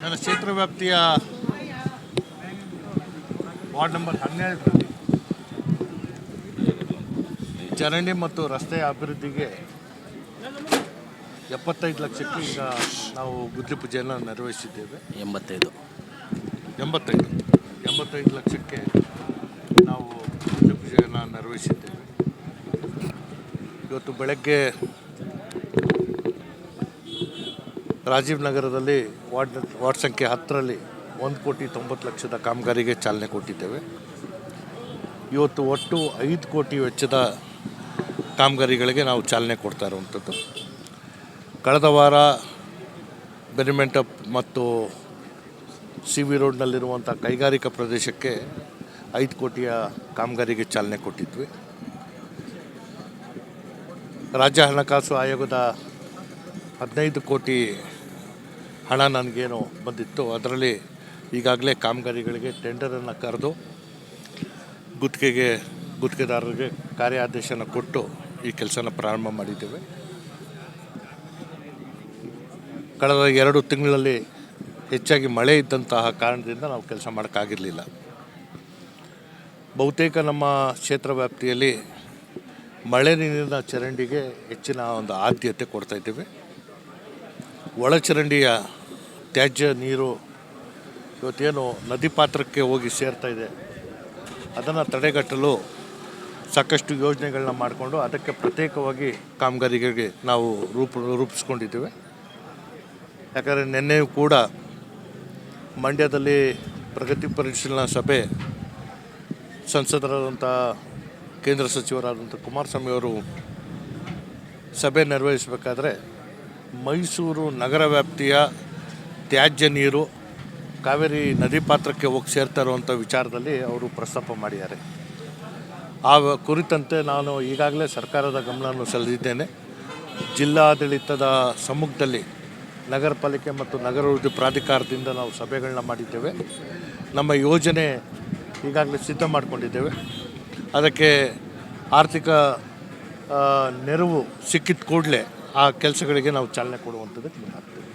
ನನ್ನ ಕ್ಷೇತ್ರ ವ್ಯಾಪ್ತಿಯ ವಾರ್ಡ್ ನಂಬರ್ 12ರಲ್ಲಿ ಚರಂಡಿ ಮತ್ತು ರಸ್ತೆಯ ಅಭಿವೃದ್ಧಿಗೆ 75 ಲಕ್ಷಕ್ಕೆ ಈಗ ನಾವು ಗುದ್ಲಿ ಪೂಜೆಯನ್ನು ನೆರವೇರಿಸಿದ್ದೇವೆ. 85 ಲಕ್ಷಕ್ಕೆ ನಾವು ಗುದ್ಲಿ ಪೂಜೆಯನ್ನು ನೆರವೇರಿಸಿದ್ದೇವೆ. ಇವತ್ತು ಬೆಳಗ್ಗೆ ರಾಜೀವ್ ನಗರದಲ್ಲಿ ವಾರ್ಡ್ ಸಂಖ್ಯೆ 10ರಲ್ಲಿ 1,90,00,000 ಕಾಮಗಾರಿಗೆ ಚಾಲನೆ ಕೊಟ್ಟಿದ್ದೇವೆ. ಇವತ್ತು ಒಟ್ಟು 5 ಕೋಟಿ ವೆಚ್ಚದ ಕಾಮಗಾರಿಗಳಿಗೆ ನಾವು ಚಾಲನೆ ಕೊಡ್ತಾ ಇರುವಂಥದ್ದು. ಕಳೆದ ವಾರ ಬೆನಿಮೆಂಟಪ್ ಮತ್ತು CV ರೋಡ್ನಲ್ಲಿರುವಂಥ ಕೈಗಾರಿಕಾ ಪ್ರದೇಶಕ್ಕೆ 5 ಕೋಟಿಯ ಕಾಮಗಾರಿಗೆ ಚಾಲನೆ ಕೊಟ್ಟಿದ್ವಿ. ರಾಜ್ಯ ಹಣಕಾಸು ಆಯೋಗದ 15 ಕೋಟಿ ಹಣ ನನಗೇನು ಬಂದಿತ್ತು, ಅದರಲ್ಲಿ ಈಗಾಗಲೇ ಕಾಮಗಾರಿಗಳಿಗೆ ಟೆಂಡರನ್ನು ಕರೆದು ಗುತ್ತಿಗೆದಾರರಿಗೆ ಕಾರ್ಯಾದೇಶನ ಕೊಟ್ಟು ಈ ಕೆಲಸನ ಪ್ರಾರಂಭ ಮಾಡಿದ್ದೇವೆ. ಕಳೆದ 2 ತಿಂಗಳಲ್ಲಿ ಹೆಚ್ಚಾಗಿ ಮಳೆ ಇದ್ದಂತಹ ಕಾರಣದಿಂದ ನಾವು ಕೆಲಸ ಮಾಡೋಕ್ಕಾಗಿರಲಿಲ್ಲ. ಬಹುತೇಕ ನಮ್ಮ ಕ್ಷೇತ್ರ ವ್ಯಾಪ್ತಿಯಲ್ಲಿ ಮಳೆ ನೀರಿನ ಚರಂಡಿಗೆ ಹೆಚ್ಚಿನ ಒಂದು ಆದ್ಯತೆ ಕೊಡ್ತಾಯಿದ್ದೇವೆ. ಒಳಚರಂಡಿಯ ತ್ಯಾಜ್ಯ ನೀರು ಇವತ್ತೇನು ನದಿ ಪಾತ್ರಕ್ಕೆ ಹೋಗಿ ಸೇರ್ತಾ ಇದೆ, ಅದನ್ನು ತಡೆಗಟ್ಟಲು ಸಾಕಷ್ಟು ಯೋಜನೆಗಳನ್ನ ಮಾಡಿಕೊಂಡು ಅದಕ್ಕೆ ಪ್ರತ್ಯೇಕವಾಗಿ ಕಾಮಗಾರಿಗಳಿಗೆ ನಾವು ರೂಪಿಸ್ಕೊಂಡಿದ್ದೇವೆ. ಯಾಕಂದರೆ ನಿನ್ನೆಯೂ ಕೂಡ ಮಂಡ್ಯದಲ್ಲಿ ಪ್ರಗತಿ ಪರಿಶೀಲನಾ ಸಭೆ ಸಂಸದರಾದಂಥ ಕೇಂದ್ರ ಸಚಿವರಾದಂಥ ಕುಮಾರಸ್ವಾಮಿ ಅವರು ಸಭೆ ನಿರ್ವಹಿಸಬೇಕಾದ್ರೆ ಮೈಸೂರು ನಗರ ವ್ಯಾಪ್ತಿಯ ತ್ಯಾಜ್ಯ ನೀರು ಕಾವೇರಿ ನದಿ ಪಾತ್ರಕ್ಕೆ ಹೋಗಿ ಸೇರ್ತಾ ಇರುವಂಥ ವಿಚಾರದಲ್ಲಿ ಅವರು ಪ್ರಸ್ತಾಪ ಮಾಡಿದ್ದಾರೆ. ಆ ಕುರಿತಂತೆ ನಾನು ಈಗಾಗಲೇ ಸರ್ಕಾರದ ಗಮನವನ್ನು ಸೆಳೆದಿದ್ದೇನೆ. ಜಿಲ್ಲಾಡಳಿತದ ಸಮ್ಮುಖದಲ್ಲಿ ನಗರ ಪಾಲಿಕೆ ಮತ್ತು ನಗರಾಭಿವೃದ್ಧಿ ಪ್ರಾಧಿಕಾರದಿಂದ ನಾವು ಸಭೆಗಳನ್ನ ಮಾಡಿದ್ದೇವೆ. ನಮ್ಮ ಯೋಜನೆ ಈಗಾಗಲೇ ಸಿದ್ಧ ಮಾಡಿಕೊಂಡಿದ್ದೇವೆ. ಅದಕ್ಕೆ ಆರ್ಥಿಕ ನೆರವು ಸಿಕ್ಕಿದ ಕೂಡಲೇ ಆ ಕೆಲಸಗಳಿಗೆ ನಾವು ಚಾಲನೆ ಕೊಡುವಂಥದ್ದಕ್ಕೆ ಮುಂದಾಗ್ತೇವೆ.